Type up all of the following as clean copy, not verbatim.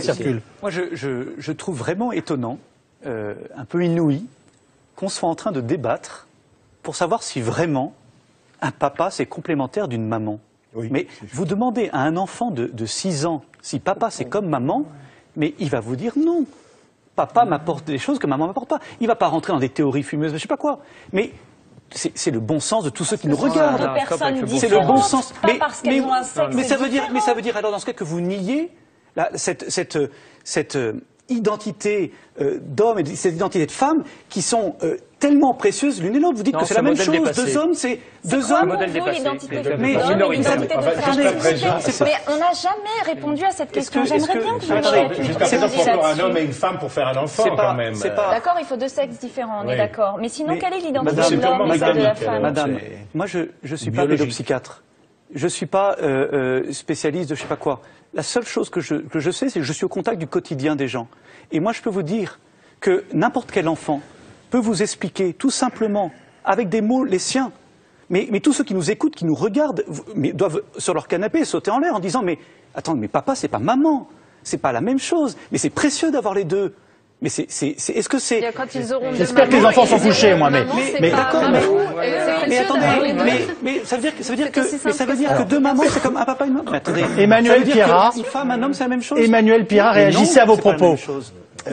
circulent. Moi, je trouve vraiment étonnant, un peu inouï, qu'on soit en train de débattre pour savoir si vraiment un papa, c'est complémentaire d'une maman. Oui, mais vous demandez à un enfant de 6 ans si papa, c'est comme maman, mais il va vous dire non. Papa m'apporte des choses que maman m'apporte pas. Il ne va pas rentrer dans des théories fumeuses, je ne sais pas quoi. Mais c'est le bon sens de tous ceux qui nous regardent. C'est le bon sens. Mais ça veut dire alors dans ce cas que vous niez cette identité d'homme et cette identité de femme qui sont tellement précieuses l'une et l'autre. Vous dites que c'est la même chose. Deux hommes, c'est deux hommes. Mais on n'a jamais répondu à cette question. J'aimerais bien que vous me Jusqu'à présent, il faut encore un homme et une femme pour faire un enfant, quand même. D'accord, il faut 2 sexes différents, on est d'accord. Mais sinon, quelle est l'identité de l'homme et celle de la femme? Madame, moi je ne suis pas pédopsychiatre. Je ne suis pas spécialiste de je ne sais pas quoi. La seule chose que je sais, c'est que je suis au contact du quotidien des gens. Et moi, je peux vous dire que n'importe quel enfant peut vous expliquer tout simplement, avec des mots, les siens. Mais tous ceux qui nous écoutent, qui nous regardent, doivent sur leur canapé sauter en l'air en disant « Mais attends, mais papa, c'est pas maman, c'est pas la même chose, mais c'est précieux d'avoir les deux. » Mais est-ce que c'est... J'espère que les enfants sont couchés, moi, mais d'accord, mais attendez, mais ça veut dire que deux mamans, c'est comme un papa et une maman. Attendez, Emmanuel Pierrat, une femme, un homme, c'est la même chose. Emmanuel Pierrat, réagissez à vos propos.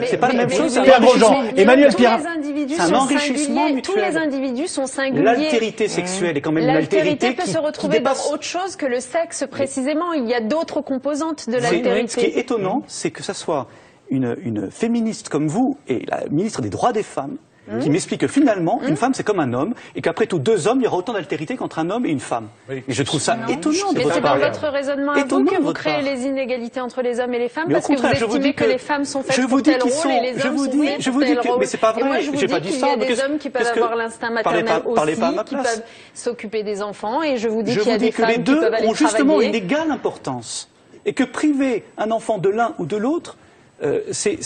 C'est pas la même chose. Pierre Grosjean, Emmanuel Pierrat. C'est un enrichissement mutuel. Tous les individus sont singuliers. L'altérité sexuelle est quand même une altérité qui peut se retrouver dans autre chose que le sexe, précisément. Il y a d'autres composantes de l'altérité. Ce qui est étonnant, c'est que ça soit une féministe comme vous et la ministre des droits des femmes qui m'explique que finalement, une femme c'est comme un homme et qu'après tout, 2 hommes, il y aura autant d'altérité qu'entre un homme et une femme. Et je trouve ça étonnant. Mais c'est dans votre raisonnement à vous que vous créez les inégalités entre les hommes et les femmes parce que vous estimez que les femmes sont faites pour tel rôle et les hommes sont faits pour tel rôle. Mais c'est pas vrai. Et moi, je vous dis qu'il y a des hommes qui peuvent avoir l'instinct maternel aussi, qui peuvent s'occuper des enfants et je vous dis qu'il y a des femmes qui peuvent aller travailler. ont justement une égale importance et que priver un enfant de l'un ou de l'autre, c'est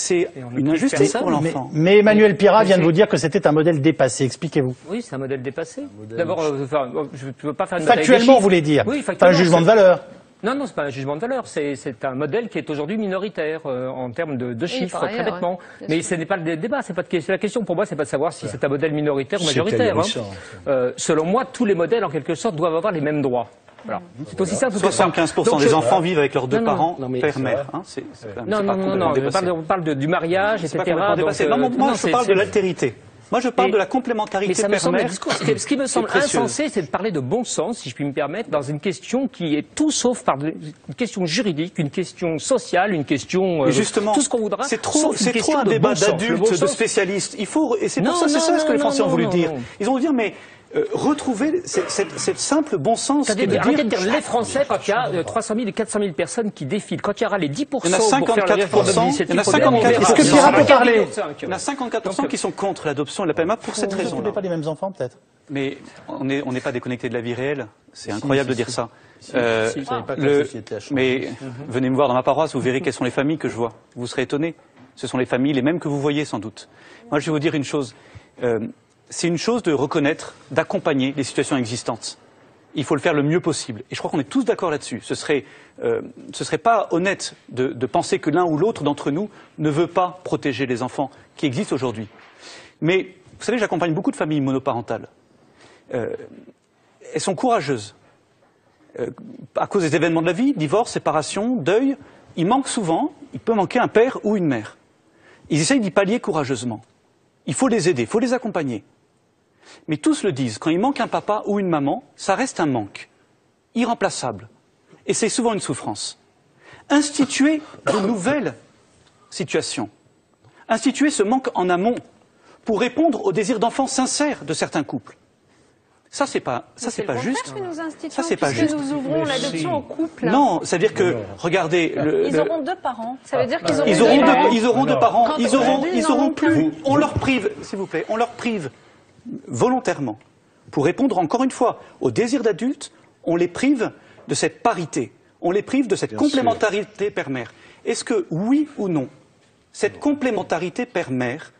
une injustice pour l'enfant. Mais Emmanuel Pierrat vient de vous dire que c'était un modèle dépassé. Expliquez-vous. Oui, c'est un modèle dépassé. D'abord, je ne veux pas faire une factuellement, vous voulez dire. Oui, pas un jugement de valeur. Non, non, c'est pas un jugement de valeur. C'est un modèle qui est aujourd'hui minoritaire en termes de chiffres, très bêtement. Mais ce n'est pas le débat. C'est pas la question pour moi, c'est pas de savoir si c'est un modèle minoritaire ou majoritaire. Selon moi, tous les modèles, en quelque sorte, doivent avoir les mêmes droits. Voilà. C'est aussi simple que ça. 75% des enfants vivent avec leurs 2 parents, père-mère. Non, on parle du mariage, etc. Moi, je parle de l'altérité. Moi, je parle de la complémentarité père-mère. Ce qui me semble insensé, c'est de parler de bon sens, si je puis me permettre, dans une question qui est tout sauf une question juridique, une question sociale, une question justement, tout ce qu'on voudra. C'est trop un débat d'adultes, de spécialistes. Il faut, et c'est pour ça, c'est ça ce que les Français ont voulu dire. Ils ont voulu dire, mais retrouver cette simple bon sens. Arrêtez de dire les Français quand il y a 300 000 et 400 000 personnes qui défilent. Quand il y aura les 10% il y en a 54%, il y en a 54%. Est-ce que Pierrat peut parler? Il y en a 54% qui sont contre l'adoption de la PMA pour cette raison. Vous ne pas les mêmes enfants, peut-être? Mais on n'est pas déconnecté de la vie réelle. C'est incroyable de dire ça. Mais venez me voir dans ma paroisse, vous verrez quelles sont les familles que je vois. Vous serez étonnés. Ce sont les familles, les mêmes que vous voyez sans doute. Moi, je vais vous dire une chose. C'est une chose de reconnaître, d'accompagner les situations existantes. Il faut le faire le mieux possible. Et je crois qu'on est tous d'accord là-dessus. Ce serait pas honnête de penser que l'un ou l'autre d'entre nous ne veut pas protéger les enfants qui existent aujourd'hui. Mais, vous savez, j'accompagne beaucoup de familles monoparentales. Elles sont courageuses. À cause des événements de la vie, divorce, séparation, deuil, il peut manquer un père ou une mère. Ils essayent d'y pallier courageusement. Il faut les aider, il faut les accompagner. Mais tous le disent, quand il manque un papa ou une maman, ça reste un manque, irremplaçable. Et c'est souvent une souffrance. Instituer de nouvelles situations, instituer ce manque en amont pour répondre aux désirs d'enfants sincères de certains couples. Ça, c'est pas juste. Ça, c'est pas juste. Nous ouvrons l'adoption aux couples. Non, c'est-à-dire que, regardez... Ils auront 2 parents. Ça veut dire qu'ils auront 2 parents. Ils auront plus. On leur prive, s'il vous plaît, on leur prive volontairement. Pour répondre encore une fois aux désirs d'adultes, on les prive de cette parité. On les prive de cette complémentarité père-mère. Est-ce que, oui ou non, cette complémentarité père-mère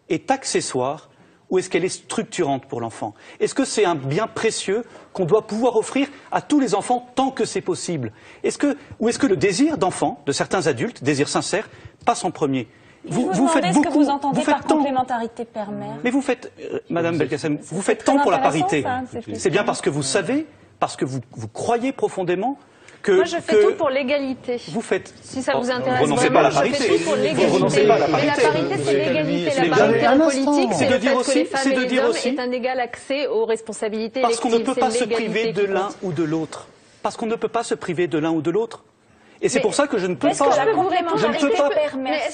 est accessoire ou est-ce qu'elle est structurante pour l'enfant? Est-ce que c'est un bien précieux qu'on doit pouvoir offrir à tous les enfants tant que c'est possible? Ou est-ce que le désir d'enfant, de certains adultes, désir sincère, passe en premier? Vous faites beaucoup. Ce que vous entendez par complémentarité père-mère. Mais vous faites, Madame Belkacem, vous faites tant pour la parité. C'est bien parce que vous savez, parce que vous croyez profondément que... Moi, je fais tout pour l'égalité. Vous faites... Si ça vous intéresse vous renoncez pas à la parité. Je fais tout pour l'égalité. Mais la parité, c'est l'égalité. La parité en politique, c'est le fait que les femmes et les hommes aient un égal accès aux responsabilités électives. Parce qu'on ne peut pas se priver de l'un ou de l'autre. Parce qu'on ne peut pas se priver de l'un ou de l'autre. Et c'est pour ça que je ne peux pas... Est-ce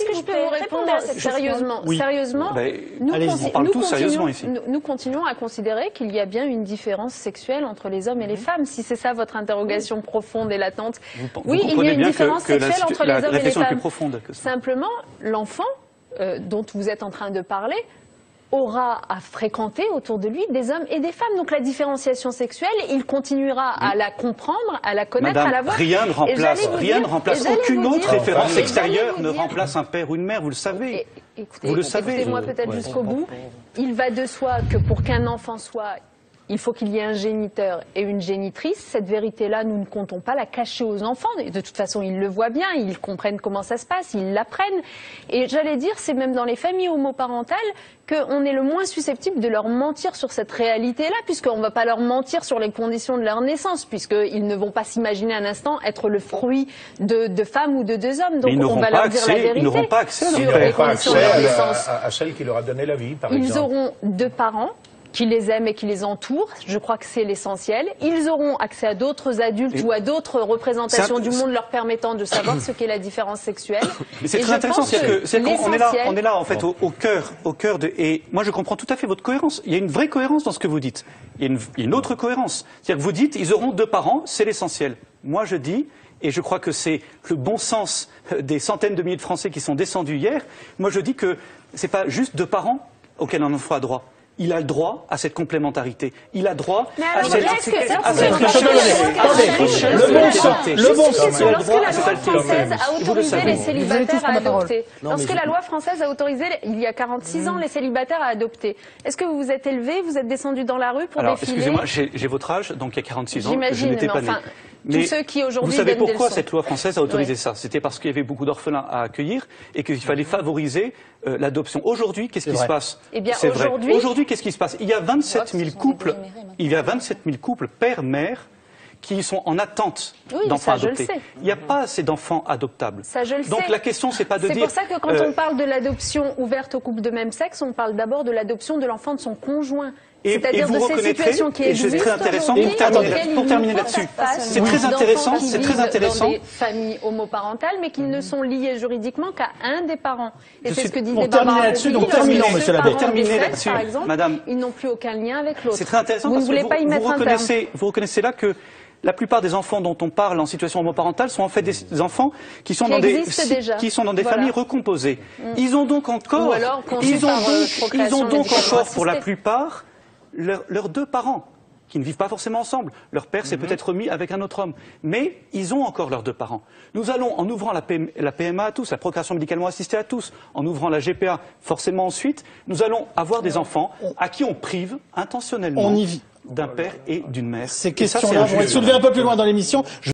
que je peux vous répondre sérieusement? Sérieusement, on parle tous sérieusement ici. Nous continuons à considérer qu'il y a bien une différence sexuelle entre les hommes et les femmes, si c'est ça votre interrogation profonde et latente. Oui, il y a une différence sexuelle entre les hommes et les femmes. Simplement, l'enfant dont vous êtes en train de parler aura à fréquenter autour de lui des hommes et des femmes. Donc la différenciation sexuelle, il continuera à la comprendre, à la connaître, Madame, à la voir. Rien ne remplace, aucune autre référence extérieure ne remplace un père ou une mère, vous le savez. Vous le savez. Écoutez-moi peut-être jusqu'au bout. Il va de soi que pour qu'un enfant soit... Il faut qu'il y ait un géniteur et une génitrice. Cette vérité-là, nous ne comptons pas la cacher aux enfants. De toute façon, ils le voient bien, ils comprennent comment ça se passe, ils l'apprennent. Et j'allais dire, c'est même dans les familles homoparentales qu'on est le moins susceptible de leur mentir sur cette réalité-là, puisqu'on ne va pas leur mentir sur les conditions de leur naissance, puisqu'ils ne vont pas s'imaginer un instant être le fruit de femmes ou de deux hommes. Donc on va leur dire la vérité. Ils n'auront pas accès sur les conditions de leur naissance. À celle qui leur a donné la vie, par exemple. Ils auront deux parents qui les aiment et qui les entourent, je crois que c'est l'essentiel. Ils auront accès à d'autres adultes ou à d'autres représentations du monde leur permettant de savoir ce qu'est la différence sexuelle. Mais c'est très intéressant, on est là en fait au cœur de... Et moi je comprends tout à fait votre cohérence. Il y a une vraie cohérence dans ce que vous dites. Il y a une autre cohérence. C'est-à-dire que vous dites, ils auront deux parents, c'est l'essentiel. Moi je dis, et je crois que c'est le bon sens des centaines de milliers de Français qui sont descendus hier, moi je dis que c'est pas juste deux parents auxquels un enfant a droit. Il a le droit à cette complémentarité. Il a droit à cette richesse. Le bon sens. Lorsque la loi française a autorisé il y a 46 ans les célibataires à adopter, est-ce que vous vous êtes élevé, vous êtes descendu dans la rue pour défiler? Excusez-moi, j'ai votre âge, donc il y a 46 ans, je n'étais pas né. Mais tous ceux qui aujourd'hui vous savez pourquoi cette loi française a autorisé ça? C'était parce qu'il y avait beaucoup d'orphelins à accueillir et qu'il fallait favoriser l'adoption. Aujourd'hui, qu'est-ce qui se passe? Eh bien, aujourd'hui, qu'est-ce qui se passe? Il y a 27 000 couples, pères-mères, qui sont en attente d'enfants adoptés. Il n'y a pas assez d'enfants adoptables. Ça, je le sais. Donc la question, c'est pas de dire... C'est pour ça que quand on parle de l'adoption ouverte aux couples de même sexe, on parle d'abord de l'adoption de l'enfant de son conjoint. C'est-à-dire de ces situations qui existent très intéressant pour terminer là-dessus. C'est très intéressant. Dans des familles homoparentales, mais qui ne sont liées juridiquement qu'à un des parents. Et c'est ce que disait Barbara là-dessus. Donc terminons, monsieur l'abbé. Terminez là-dessus, par exemple, madame. Ils n'ont plus aucun lien avec l'autre. C'est très intéressant vous parce ne voulez pas y mettre un terme. Vous reconnaissez là que la plupart des enfants dont on parle en situation homoparentale sont en fait des enfants qui sont dans des familles recomposées. Ils ont donc encore, pour la plupart, leurs deux parents, qui ne vivent pas forcément ensemble. Leur père s'est peut-être remis avec un autre homme. Mais ils ont encore leurs deux parents. Nous allons, en ouvrant la PMA à tous, la procréation médicalement assistée à tous, en ouvrant la GPA forcément ensuite, nous allons avoir des enfants à qui on prive intentionnellement d'un père et d'une mère. Ces questions-là vont être soulevées un peu plus loin dans l'émission.